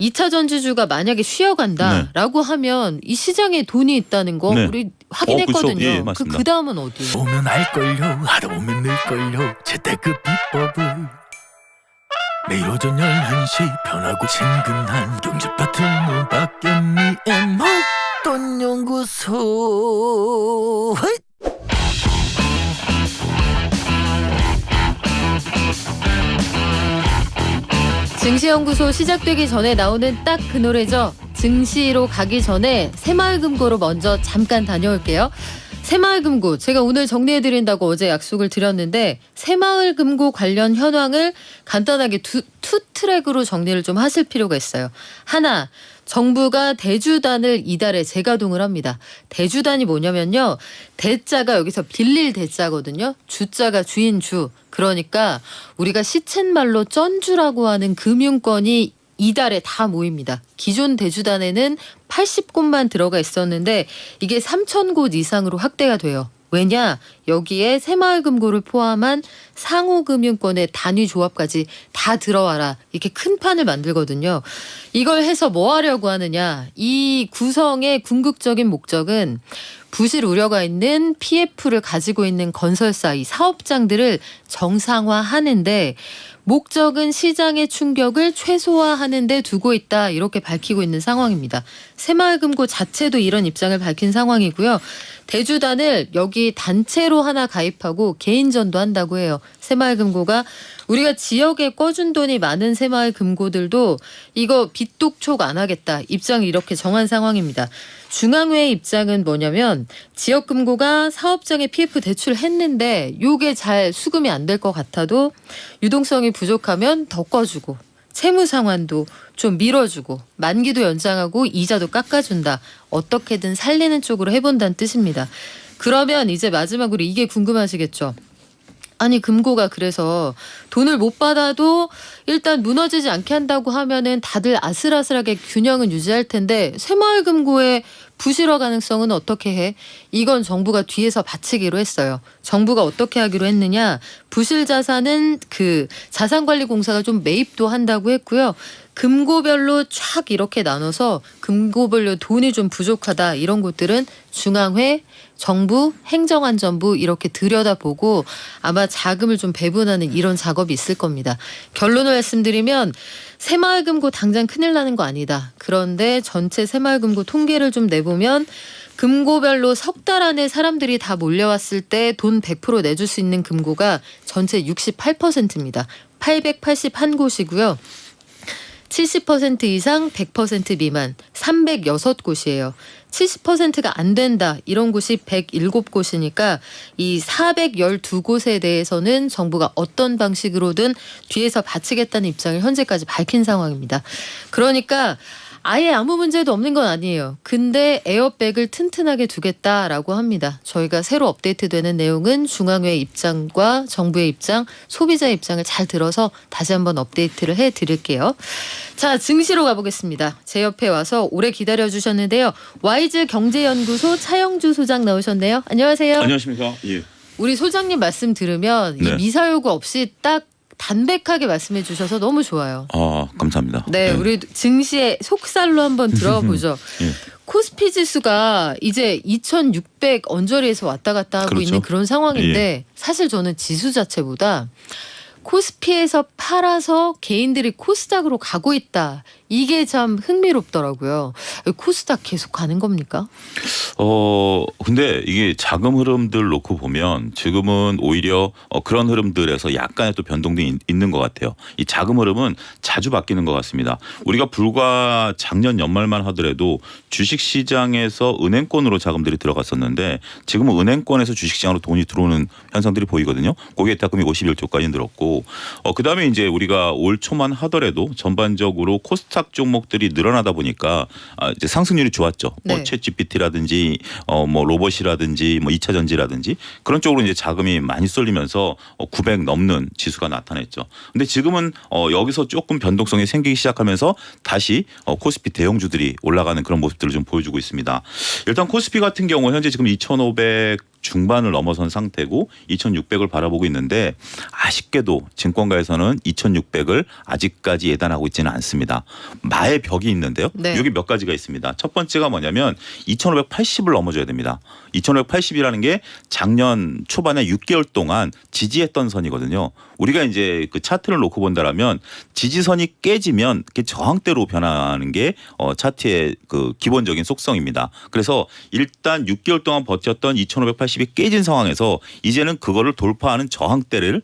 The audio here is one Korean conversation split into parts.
2차 전지주가 만약에 쉬어간다라고 하면 이 시장에 돈이 있다는 거 네. 우리 확인했거든요. 그렇죠. 예, 맞습니다. 그 다음은 어디예요? 보면 알걸요 하다 보면 늘걸요 재테크 비법을 매일 오전 11시 편하고 친근한 경제 파트너 박연미의 목돈 연구소. 증시연구소 시작되기 전에 나오는 딱 그 노래죠. 증시로 가기 전에 새마을금고로 먼저 잠깐 다녀올게요. 새마을금고 제가 오늘 정리해드린다고 어제 약속을 드렸는데 새마을금고 관련 현황을 간단하게 투 트랙으로 정리를 좀 하실 필요가 있어요. 하나, 정부가 대주단을 이달에 재가동을 합니다. 대주단이 뭐냐면요. 대자가 여기서 빌릴 대자거든요. 주자가 주인 주. 그러니까 우리가 시쳇말로 쩐주라고 하는 금융권이 이달에 다 모입니다. 기존 대주단에는 80곳만 들어가 있었는데 이게 3,000곳 이상으로 확대가 돼요. 왜냐? 여기에 새마을금고를 포함한 상호금융권의 단위조합까지 다 들어와라. 이렇게 큰 판을 만들거든요. 이걸 해서 뭐 하려고 하느냐. 이 구성의 궁극적인 목적은 부실 우려가 있는 PF를 가지고 있는 건설사, 이 사업장들을 정상화하는데 목적은 시장의 충격을 최소화하는 데 두고 있다. 이렇게 밝히고 있는 상황입니다. 새마을금고 자체도 이런 입장을 밝힌 상황이고요. 대주단을 여기 단체로 하나 가입하고 개인전도 한다고 해요. 새마을금고가 우리가 지역에 꿔준 돈이 많은 새마을금고들도 이거 빚독촉 안 하겠다. 입장을 이렇게 정한 상황입니다. 중앙회의 입장은 뭐냐면 지역금고가 사업장에 PF 대출했는데 요게 잘 수금이 안 될 것 같아도 유동성이 부족하면 더 꺼주고 채무 상환도 좀 밀어주고 만기도 연장하고 이자도 깎아준다. 어떻게든 살리는 쪽으로 해본다는 뜻입니다. 그러면 이제 마지막으로 이게 궁금하시겠죠. 아니 금고가 그래서 돈을 못 받아도 일단 무너지지 않게 한다고 하면은 다들 아슬아슬하게 균형은 유지할 텐데 새마을금고의 부실화 가능성은 어떻게 해? 이건 정부가 뒤에서 받치기로 했어요. 정부가 어떻게 하기로 했느냐? 부실 자산은 그 자산관리공사가 좀 매입도 한다고 했고요. 금고별로 쫙 이렇게 나눠서 금고별로 돈이 좀 부족하다 이런 곳들은 중앙회, 정부, 행정안전부 이렇게 들여다보고 아마 자금을 좀 배분하는 이런 작업이 있을 겁니다. 결론을 말씀드리면 새마을금고 당장 큰일 나는 거 아니다. 그런데 전체 새마을금고 통계를 좀 내보면 금고별로 석 달 안에 사람들이 다 몰려왔을 때 돈 100% 내줄 수 있는 금고가 전체 68%입니다. 881곳이고요. 70% 이상 100% 미만 306곳이에요. 70%가 안 된다. 이런 곳이 107곳이니까 이 412곳에 대해서는 정부가 어떤 방식으로든 뒤에서 바치겠다는 입장을 현재까지 밝힌 상황입니다. 그러니까 아예 아무 문제도 없는 건 아니에요. 근데 에어백을 튼튼하게 두겠다라고 합니다. 저희가 새로 업데이트되는 내용은 중앙회 입장과 정부의 입장, 소비자의 입장을 잘 들어서 다시 한번 업데이트를 해드릴게요. 자, 증시로 가보겠습니다. 제 옆에 와서 오래 기다려주셨는데요. 와이즈 경제연구소 차영주 소장 나오셨네요. 안녕하세요. 안녕하십니까. 예. 우리 소장님 말씀 들으면 네. 이 미사 요구 없이 딱 담백하게 말씀해 주셔서 너무 좋아요. 감사합니다. 네, 우리 증시의 속살로 한번 들어가 보죠. 예. 코스피 지수가 이제 2,600 언저리에서 왔다 갔다 하고 그렇죠. 있는 그런 상황인데 사실 저는 지수 자체보다 코스피에서 팔아서 개인들이 코스닥으로 가고 있다. 이게 참 흥미롭더라고요. 코스닥 계속 가는 겁니까? 근데 이게 자금 흐름들 놓고 보면 지금은 오히려 그런 흐름들에서 약간의 또 변동이 있는 것 같아요. 이 자금 흐름은 자주 바뀌는 것 같습니다. 우리가 불과 작년 연말만 하더라도 주식시장에서 은행권으로 자금들이 들어갔었는데 지금은 은행권에서 주식시장으로 돈이 들어오는 현상들이 보이거든요. 고객 예탁금이 51조까지 늘었고 그다음에 이제 우리가 올 초만 하더라도 전반적으로 코스닥 종목들이 늘어나다 보니까 이제 상승률이 좋았죠. 네. 뭐 챗GPT라든지 뭐 로봇이라든지 뭐 2차 전지라든지 그런 쪽으로 이제 자금이 많이 쏠리면서 900 넘는 지수가 나타냈죠. 근데 지금은 여기서 조금 변동성이 생기기 시작하면서 다시 코스피 대형주들이 올라가는 그런 모습들을 좀 보여주고 있습니다. 일단 코스피 같은 경우 현재 지금 2,500 중반을 넘어선 상태고 2,600을 바라보고 있는데 아쉽게도 증권가에서는 2,600을 아직까지 예단하고 있지는 않습니다. 마의 벽이 있는데요. 네. 여기 몇 가지가 있습니다. 첫 번째가 뭐냐면 2,580을 넘어줘야 됩니다. 2,580이라는 게 작년 초반에 6개월 동안 지지했던 선이거든요. 우리가 이제 그 차트를 놓고 본다라면 지지선이 깨지면 그게 저항대로 변하는 게 차트의 그 기본적인 속성입니다. 그래서 일단 6개월 동안 버텼던 2,580이 깨진 상황에서 이제는 그거를 돌파하는 저항대를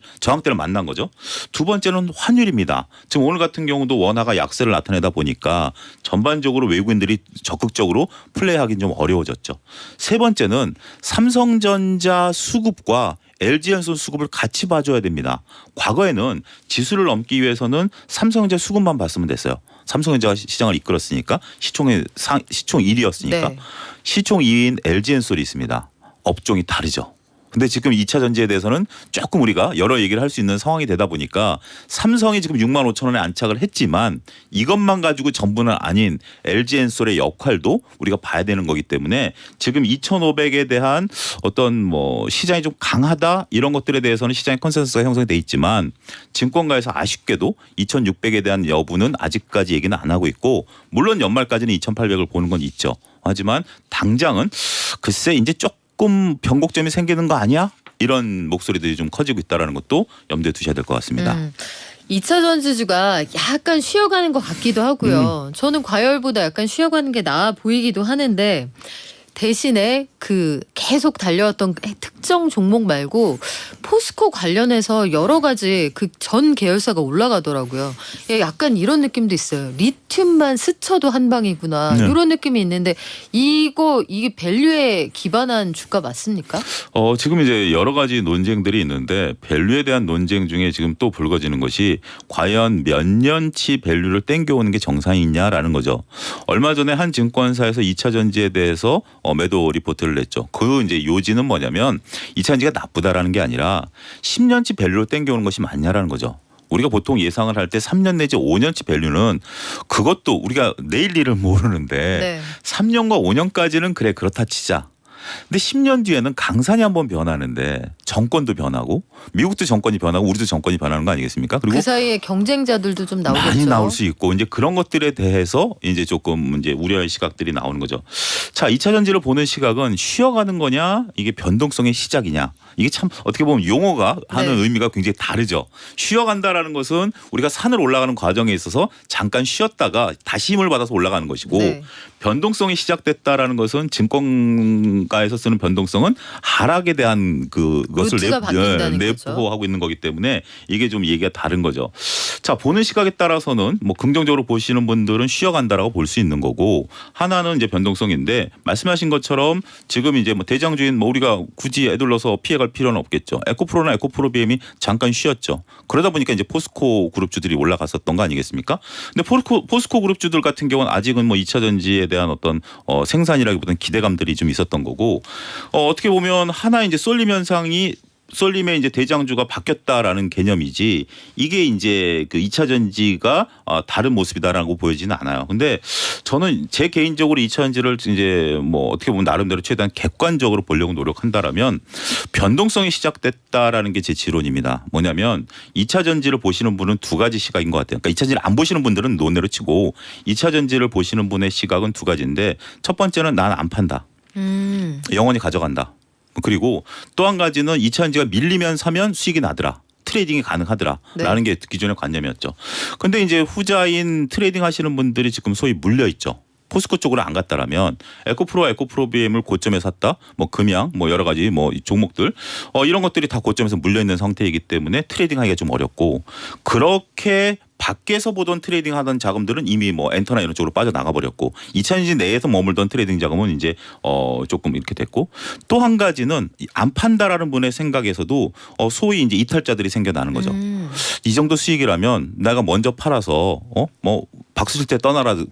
만난 거죠. 두 번째는 환율입니다. 지금 오늘 같은 경우도 원화가 약세를 나타내다 보니까 전반적으로 외국인들이 적극적으로 플레이하기는 좀 어려워졌죠. 세 번째는 삼성전자 수급과 LG엔솔 수급을 같이 봐줘야 됩니다. 과거에는 지수를 넘기 위해서는 삼성전자 수급만 봤으면 됐어요. 삼성전자가 시장을 이끌었으니까 시총 1위였으니까 네. 시총 2위인 LG엔솔이 있습니다. 업종이 다르죠. 근데 지금 2차 전지에 대해서는 조금 우리가 여러 얘기를 할 수 있는 상황이 되다 보니까 삼성이 지금 65,000원에 안착을 했지만 이것만 가지고 전부는 아닌 LG엔솔의 역할도 우리가 봐야 되는 거기 때문에 지금 2,500에 대한 어떤 뭐 시장이 좀 강하다 이런 것들에 대해서는 시장의 컨센서스가 형성이 돼 있지만 증권가에서 아쉽게도 2,600에 대한 여부는 아직까지 얘기는 안 하고 있고 물론 연말까지는 2,800을 보는 건 있죠. 하지만 당장은 글쎄 이제 조금 변곡점이 생기는 거 아니야? 이런 목소리들이 좀 커지고 있다는 것도 염두에 두셔야 될 것 같습니다. 2차 전지주가 약간 쉬어가는 것 같기도 하고요. 저는 과열보다 약간 쉬어가는 게 나아 보이기도 하는데 대신에 그 계속 달려왔던 특정 종목 말고 포스코 관련해서 여러 가지 그 전 계열사가 올라가더라고요. 약간 이런 느낌도 있어요. 리튬만 스쳐도 한 방이구나. 네. 이런 느낌이 있는데 이게 밸류에 기반한 주가 맞습니까? 지금 이제 여러 가지 논쟁들이 있는데 밸류에 대한 논쟁 중에 지금 또 불거지는 것이 과연 몇 년치 밸류를 땡겨오는 게 정상이냐라는 거죠. 얼마 전에 한 증권사에서 2차 전지에 대해서 매도 리포트를 냈죠. 그 이제 요지는 뭐냐면 2차 전지가 나쁘다라는 게 아니라 10년치 밸류를 땡겨오는 것이 맞냐라는 거죠. 우리가 보통 예상을 할 때 3년 내지 5년치 밸류는 그것도 우리가 내일 일을 모르는데 네. 3년과 5년까지는 그래 그렇다 치자. 근데 10년 뒤에는 강산이 한번 변하는데 정권도 변하고 미국도 정권이 변하고 우리도 정권이 변하는 거 아니겠습니까? 그리고 그 사이에 경쟁자들도 좀 나오겠죠. 많이 나올 수 있고 이제 그런 것들에 대해서 이제 조금 이제 우려의 시각들이 나오는 거죠. 자, 2차 전지를 보는 시각은 쉬어가는 거냐 이게 변동성의 시작이냐 이게 참 어떻게 보면 용어가 하는 네. 의미가 굉장히 다르죠. 쉬어간다라는 것은 우리가 산을 올라가는 과정에 있어서 잠깐 쉬었다가 다시 힘을 받아서 올라가는 것이고 네. 변동성이 시작됐다라는 것은 증권가에서 쓰는 변동성은 하락에 대한 그것을 루트가 바뀐다는 거죠. 내포하고 있는 거기 때문에 이게 좀 얘기가 다른 거죠. 자, 보는 시각에 따라서는 뭐 긍정적으로 보시는 분들은 쉬어간다라고 볼 수 있는 거고 하나는 이제 변동성인데 말씀하신 것처럼 지금 이제 뭐 대장주인 뭐 우리가 굳이 애둘러서 피해갈 필요는 없겠죠. 에코프로나 에코프로비엠이 잠깐 쉬었죠. 그러다 보니까 이제 포스코 그룹주들이 올라갔었던 거 아니겠습니까? 근데 포스코 그룹주들 같은 경우는 아직은 뭐 2차 전지에 대한 어떤 생산이라기보다는 기대감들이 좀 있었던 거고 어떻게 보면 하나 이제 쏠림의 이제 대장주가 바뀌었다라는 개념이지 이게 이제 그 2차 전지가 다른 모습이다라고 보여지는 않아요. 근데 저는 제 개인적으로 2차 전지를 이제 뭐 어떻게 보면 나름대로 최대한 객관적으로 보려고 노력한다라면 변동성이 시작됐다라는 게 제 지론입니다. 뭐냐면 2차 전지를 보시는 분은 두 가지 시각인 것 같아요. 그러니까 2차 전지를 안 보시는 분들은 논외로 치고 2차 전지를 보시는 분의 시각은 두 가지인데 첫 번째는 난 안 판다. 영원히 가져간다. 그리고 또 한 가지는 2차 전지가 밀리면 사면 수익이 나더라. 트레이딩이 가능하더라라는 게 기존의 관념이었죠. 그런데 이제 후자인 트레이딩 하시는 분들이 지금 소위 물려 있죠. 포스코 쪽으로 안 갔다라면 에코프로비엠을 고점에 샀다. 뭐 금양 뭐 여러 가지 뭐 종목들 이런 것들이 다 고점에서 물려 있는 상태이기 때문에 트레이딩하기가 좀 어렵고 그렇게 밖에서 보던 트레이딩 하던 자금들은 이미 뭐 엔터나 이런 쪽으로 빠져나가 버렸고 2차 전지 내에서 머물던 트레이딩 자금은 이제 조금 이렇게 됐고 또 한 가지는 안 판다라는 분의 생각에서도 소위 이제 이탈자들이 생겨나는 거죠. 이 정도 수익이라면 내가 먼저 팔아서 뭐 박수 칠 때 떠나라는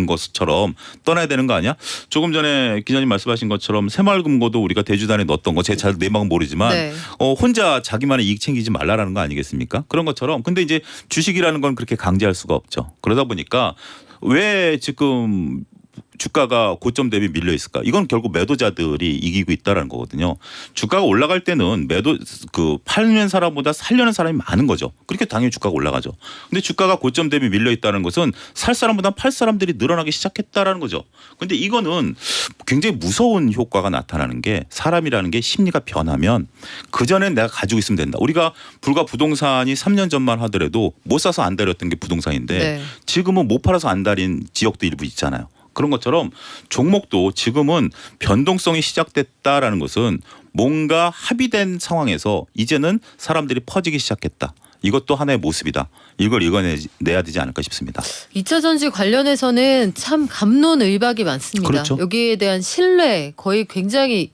것처럼 떠나야 되는 거 아니야? 조금 전에 기자님 말씀하신 것처럼 새마을금고도 우리가 대주단에 넣었던 거 제 잘 내막은 모르지만 네. 혼자 자기만의 이익 챙기지 말라라는 거 아니겠습니까? 그런 것처럼 근데 이제 주식이라는 건 그렇게 강제할 수가 없죠. 그러다 보니까 왜 지금 주가가 고점 대비 밀려 있을까? 이건 결국 매도자들이 이기고 있다라는 거거든요. 주가가 올라갈 때는 팔는 사람보다 살려는 사람이 많은 거죠. 그렇게 당연히 주가가 올라가죠. 근데 주가가 고점 대비 밀려 있다는 것은 살 사람보다 팔 사람들이 늘어나기 시작했다라는 거죠. 근데 이거는 굉장히 무서운 효과가 나타나는 게 사람이라는 게 심리가 변하면 그전엔 내가 가지고 있으면 된다. 우리가 불과 부동산이 3년 전만 하더라도 못 사서 안 다렸던 게 부동산인데 네. 지금은 못 팔아서 안 다린 지역도 일부 있잖아요. 그런 것처럼 종목도 지금은 변동성이 시작됐다라는 것은 뭔가 합의된 상황에서 이제는 사람들이 퍼지기 시작했다. 이것도 하나의 모습이다. 이걸 읽어내야 되지 않을까 싶습니다. 2차 전지 관련해서는 참 갑론을박이 많습니다. 그렇죠. 여기에 대한 신뢰 거의 굉장히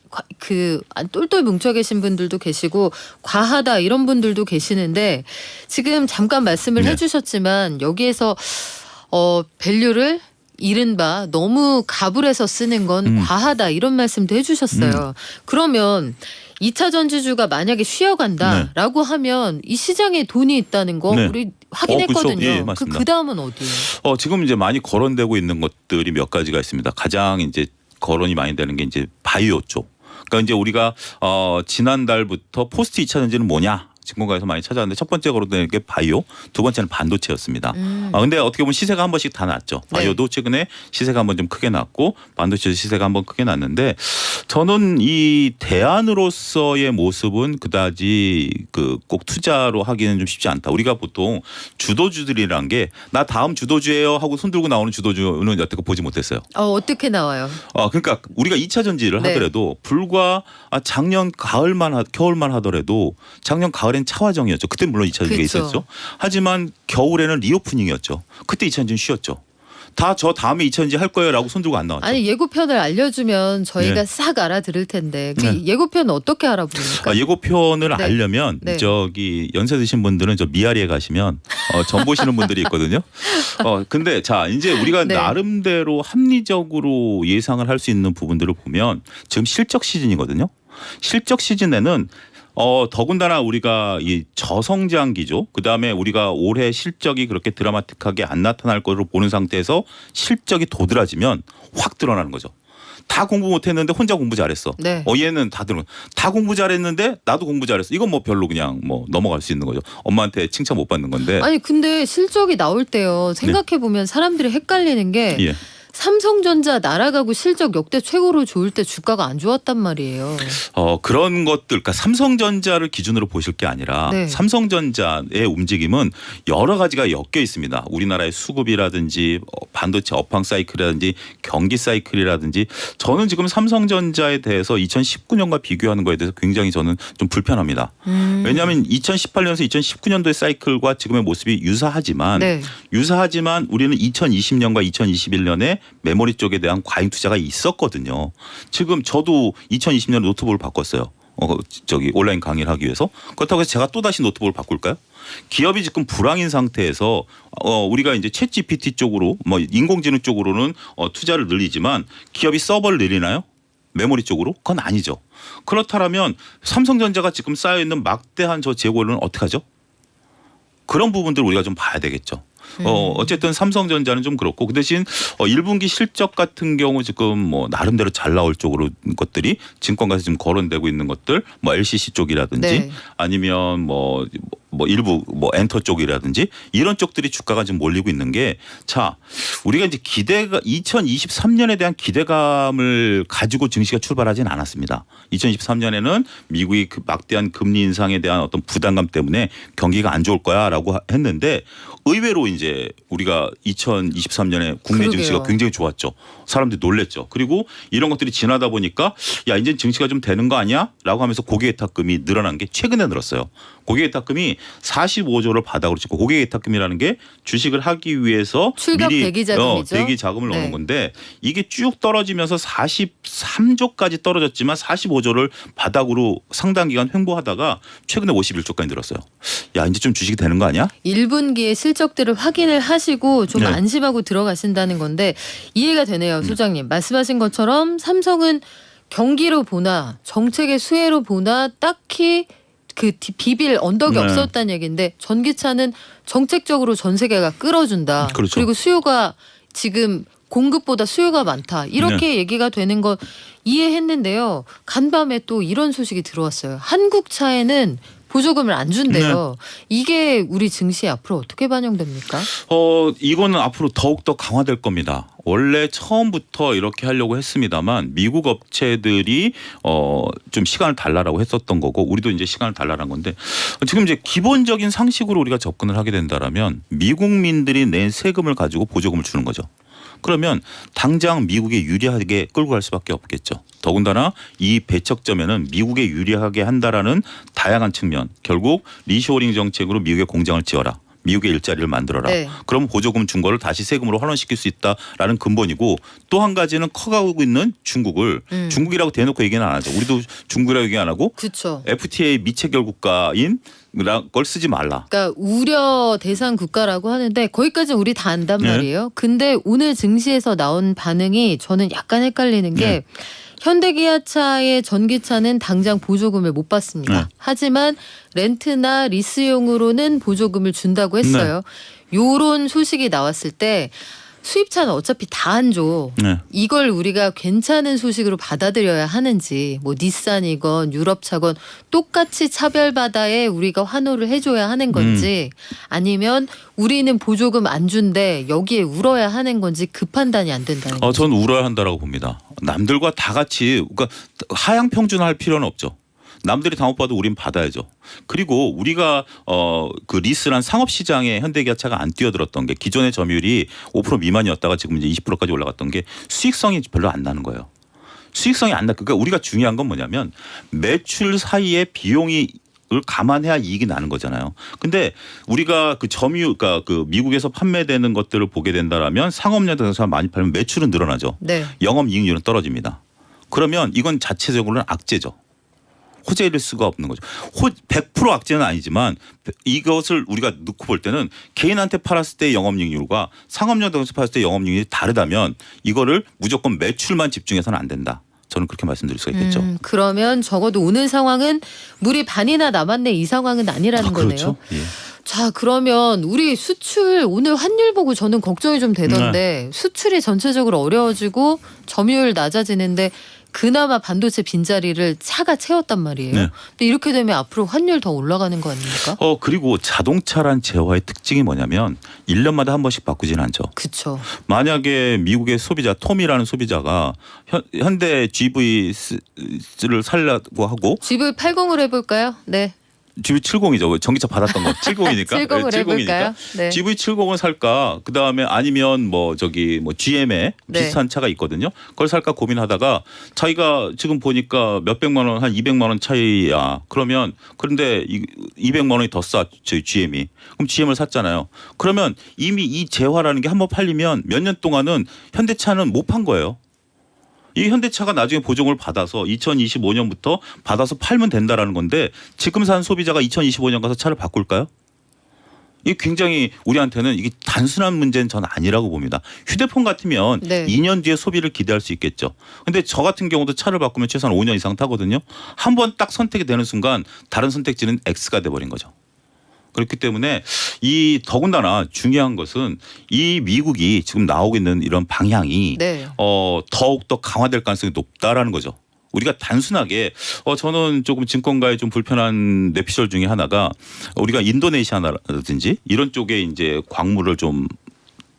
똘똘 뭉쳐 계신 분들도 계시고 과하다 이런 분들도 계시는데 지금 잠깐 말씀을 네. 해주셨지만 여기에서 밸류를 이른바 너무 가불해서 쓰는 건 과하다 이런 말씀도 해주셨어요. 그러면 2차 전지주가 만약에 쉬어간다라고 하면 이 시장에 돈이 있다는 거 네. 우리 확인했거든요. 그렇죠. 예, 맞습니다. 그 다음은 어디예요? 지금 이제 많이 거론되고 있는 것들이 몇 가지가 있습니다. 가장 이제 거론이 많이 되는 게 이제 바이오 쪽. 그러니까 이제 우리가 지난달부터 포스트 2차 전지는 뭐냐? 증권가에서 많이 찾아왔는데 첫 번째 거론되는 게 바이오, 두 번째는 반도체였습니다. 근데 어떻게 보면 시세가 한 번씩 다 났죠. 바이오도 최근에 시세가 한 번 좀 크게 났고 반도체 시세가 한 번 크게 났는데 저는 이 대안으로서의 모습은 그다지 꼭 투자로 하기는 좀 쉽지 않다. 우리가 보통 주도주들이란 게 나 다음 주도주예요 하고 손 들고 나오는 주도주는 여태껏 보지 못했어요. 어떻게 나와요? 그러니까 우리가 2차 전지를 네. 하더라도 불과 작년 겨울만 하더라도 작년 가을엔 차화정이었죠. 그때 물론 2차 전지가 그렇죠. 있었죠. 하지만 겨울에는 리오프닝이었죠. 그때 2차 전지는 쉬었죠. 다 저 다음에 2차 전지 할 거예요라고 손 들고 안 나왔죠. 아니 예고편을 알려주면 저희가 네. 싹 알아들을 텐데 그 네. 예고편은 어떻게 알아봅니까? 예고편을 네. 알려면 네. 저기 연세 드신 분들은 저 미아리에 가시면 전 보시는 분들이 있거든요. 근데 자 이제 우리가 네. 나름대로 합리적으로 예상을 할 수 있는 부분들을 보면 지금 실적 시즌이거든요. 실적 시즌에는 더군다나 우리가 이 저성장기죠. 그다음에 우리가 올해 실적이 그렇게 드라마틱하게 안 나타날 것으로 보는 상태에서 실적이 도드라지면 확 드러나는 거죠. 다 공부 못했는데 혼자 공부 잘했어. 네. 얘는 다 공부 잘했는데 나도 공부 잘했어. 이건 뭐 별로 그냥 뭐 넘어갈 수 있는 거죠. 엄마한테 칭찬 못 받는 건데. 아니 근데 실적이 나올 때요. 생각해 보면 사람들이 헷갈리는 게 예. 삼성전자 날아가고 실적 역대 최고로 좋을 때 주가가 안 좋았단 말이에요. 그런 것들, 그러니까 삼성전자를 기준으로 보실 게 아니라 네. 삼성전자의 움직임은 여러 가지가 엮여 있습니다. 우리나라의 수급이라든지 반도체 업황 사이클이라든지 경기 사이클이라든지 저는 지금 삼성전자에 대해서 2019년과 비교하는 거에 대해서 굉장히 저는 좀 불편합니다. 왜냐하면 2018년에서 2019년도의 사이클과 지금의 모습이 유사하지만 네. 우리는 2020년과 2021년에 메모리 쪽에 대한 과잉 투자가 있었거든요. 지금 저도 2020년에 노트북을 바꿨어요. 온라인 강의를 하기 위해서. 그렇다고 해서 제가 또다시 노트북을 바꿀까요? 기업이 지금 불황인 상태에서 우리가 이제 챗 GPT 쪽으로 뭐 인공지능 쪽으로는 투자를 늘리지만 기업이 서버를 늘리나요? 메모리 쪽으로? 그건 아니죠. 그렇다면 삼성전자가 지금 쌓여있는 막대한 저 재고는 어떻게 하죠? 그런 부분들 우리가 좀 봐야 되겠죠. 어쨌든 삼성전자는 좀 그렇고 그 대신 1분기 실적 같은 경우 지금 뭐 나름대로 잘 나올 쪽으로 것들이 증권가에서 지금 거론되고 있는 것들 뭐 LCC 쪽이라든지 네. 아니면 뭐 일부 뭐 엔터 쪽이라든지 이런 쪽들이 주가가 지금 몰리고 있는 게 자 우리가 이제 2023년에 대한 기대감을 가지고 증시가 출발하지는 않았습니다. 2023년에는 미국이 그 막대한 금리 인상에 대한 어떤 부담감 때문에 경기가 안 좋을 거야라고 했는데 의외로 이제 우리가 2023년에 국내 그러게요. 증시가 굉장히 좋았죠. 사람들이 놀랬죠. 그리고 이런 것들이 지나다 보니까 야 이제 증시가 좀 되는 거 아니야? 라고 하면서 고객예탁금이 늘어난 게 최근에 늘었어요. 고객예탁금이 45조를 바닥으로 찍고 고객예탁금이라는 게 주식을 하기 위해서 출격 미리 대기자금이죠. 대기 자금을 네. 넣는 건데 이게 쭉 떨어지면서 43조까지 떨어졌지만 45조를 바닥으로 상당 기간 횡보하다가 최근에 51조까지 늘었어요. 야 이제 좀 주식이 되는 거 아니야? 1분기의 실적들을 확인을 하시고 좀 네. 안심하고 들어가신다는 건데 이해가 되네요. 소장님. 말씀하신 것처럼 삼성은 경기로 보나 정책의 수혜로 보나 딱히 그 비빌 언덕이 네. 없었다는 얘기인데 전기차는 정책적으로 전 세계가 끌어준다. 그렇죠. 그리고 수요가 지금 공급보다 수요가 많다. 이렇게 얘기가 되는 거 이해했는데요. 간밤에 또 이런 소식이 들어왔어요. 한국차에는 보조금을 안 준대요. 이게 우리 증시에 앞으로 어떻게 반영됩니까? 이거는 앞으로 더욱 더 강화될 겁니다. 원래 처음부터 이렇게 하려고 했습니다만 미국 업체들이 좀 시간을 달라라고 했었던 거고 우리도 이제 시간을 달라는 건데 지금 이제 기본적인 상식으로 우리가 접근을 하게 된다라면 미국민들이 낸 세금을 가지고 보조금을 주는 거죠. 그러면 당장 미국에 유리하게 끌고 갈 수밖에 없겠죠. 더군다나 이 배척점에는 미국에 유리하게 한다라는 다양한 측면, 결국 리쇼어링 정책으로 미국의 공장을 지어라. 미국의 일자리를 만들어라. 네. 그럼 보조금 준 거를 다시 세금으로 환원시킬 수 있다라는 근본이고 또 한 가지는 커가고 있는 중국을 중국이라고 대놓고 얘기는 안 하죠. 우리도 중국이라고 얘기 안 하고 그렇죠. FTA 미체결 국가인 걸 쓰지 말라. 그러니까 우려 대상 국가라고 하는데 거기까지 우리 다 안단 말이에요. 근데 오늘 증시에서 나온 반응이 저는 약간 헷갈리는 게 현대기아차의 전기차는 당장 보조금을 못 받습니다. 하지만 렌트나 리스용으로는 보조금을 준다고 했어요. 요런 소식이 나왔을 때 수입차는 어차피 다 안 줘. 이걸 우리가 괜찮은 소식으로 받아들여야 하는지 뭐 닛산이건 유럽차건 똑같이 차별바다에 우리가 환호를 해줘야 하는 건지 아니면 우리는 보조금 안 준대 여기에 울어야 하는 건지 그 판단이 안 된다는 거죠. 저는 울어야 한다라고 봅니다. 남들과 다 같이 그러니까 하향 평준화할 필요는 없죠. 남들이 다 못 받아도 우린 받아야죠. 그리고 우리가 그 리스란 상업 시장에 현대기아차가 안 뛰어들었던 게 기존의 점유율이 5% 미만이었다가 지금 이제 20%까지 올라갔던 게 수익성이 별로 안 나는 거예요. 수익성이 안 나. 그러니까 우리가 중요한 건 뭐냐면 매출 사이에 비용이 을 감안해야 이익이 나는 거잖아요. 근데 우리가 그 점유, 그러니까 그 미국에서 판매되는 것들을 보게 된다라면 상업용에서 많이 팔면 매출은 늘어나죠. 네. 영업이익률은 떨어집니다. 그러면 이건 자체적으로는 악재죠. 호재일 수가 없는 거죠. 100% 악재는 아니지만 이것을 우리가 놓고 볼 때는 개인한테 팔았을 때 영업이익률과 상업용 등에서 팔았을 때 영업이익률이 다르다면 이거를 무조건 매출만 집중해서는 안 된다. 저는 그렇게 말씀드릴 수가 있겠죠. 그러면 적어도 오늘 상황은 물이 반이나 남았네 이 상황은 아니라는 그렇죠. 거네요. 예. 자 그러면 우리 수출 오늘 환율 보고 저는 걱정이 좀 되던데 수출이 전체적으로 어려워지고 점유율 낮아지는데 그나마 반도체 빈자리를 차가 채웠단 말이에요. 근데 이렇게 되면 앞으로 환율 더 올라가는 거 아닙니까? 그리고 자동차란 재화의 특징이 뭐냐면 1년마다 한 번씩 바꾸지는 않죠. 그렇죠. 만약에 미국의 소비자 톰이라는 소비자가 현대 GV3를 살려고 하고 GV80을 해볼까요? 네. GV70이죠. 전기차 받았던 거 70이니까. 70을 해볼까요? 네. GV70을 살까? 그다음에 아니면 뭐 GM에 네. 비슷한 차가 있거든요. 그걸 살까 고민하다가 자기가 지금 보니까 몇백만 원, 한 200만 원 차이야. 그러면 그런데 200만 원이 더 싸. 저희 GM이. 그럼 GM을 샀잖아요. 그러면 이미 이 재화라는 게 한번 팔리면 몇 년 동안은 현대차는 못 판 거예요. 이 현대차가 나중에 보조금을 받아서 2025년부터 받아서 팔면 된다라는 건데 지금 산 소비자가 2025년 가서 차를 바꿀까요? 이게 굉장히 우리한테는 이게 단순한 문제는 저는 아니라고 봅니다. 휴대폰 같으면 2년 뒤에 소비를 기대할 수 있겠죠. 근데 저 같은 경우도 차를 바꾸면 최소한 5년 이상 타거든요. 한 번 딱 선택이 되는 순간 다른 선택지는 X가 돼버린 거죠. 그렇기 때문에 이 더군다나 중요한 것은 이 미국이 지금 나오고 있는 이런 방향이 더욱 더 강화될 가능성이 높다라는 거죠. 우리가 단순하게 저는 조금 증권가에 좀 불편한 뇌피셜 중에 하나가 우리가 인도네시아라든지 이런 쪽에 이제 광물을 좀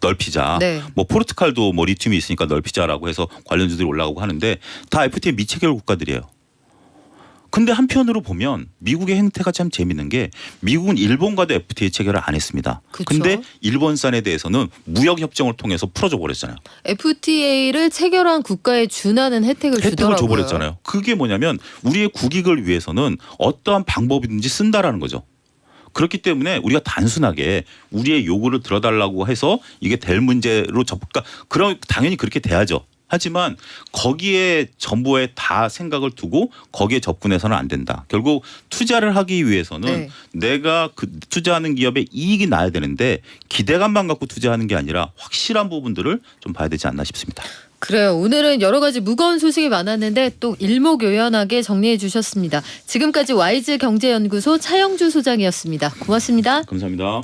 넓히자. 뭐 포르투갈도 뭐 리튬이 있으니까 넓히자라고 해서 관련주들이 올라가고 하는데 다 FTA 미체결 국가들이에요. 근데 한편으로 보면 미국의 행태가 참 재밌는 게 미국은 일본과도 FTA 체결을 안 했습니다. 근데 일본산에 대해서는 무역 협정을 통해서 풀어줘 버렸잖아요. FTA를 체결한 국가에 준하는 혜택을 주더라고요. 줘버렸잖아요. 그게 뭐냐면 우리의 국익을 위해서는 어떠한 방법이든지 쓴다라는 거죠. 그렇기 때문에 우리가 단순하게 우리의 요구를 들어달라고 해서 이게 될 문제로 그럼 당연히 그렇게 돼야죠. 하지만 거기에 전부에 다 생각을 두고 거기에 접근해서는 안 된다. 결국 투자를 하기 위해서는 내가 그 투자하는 기업에 이익이 나야 되는데 기대감만 갖고 투자하는 게 아니라 확실한 부분들을 좀 봐야 되지 않나 싶습니다. 그래요. 오늘은 여러 가지 무거운 소식이 많았는데 또 일목요연하게 정리해 주셨습니다. 지금까지 와이즈 경제연구소 차영주 소장이었습니다. 고맙습니다. 감사합니다.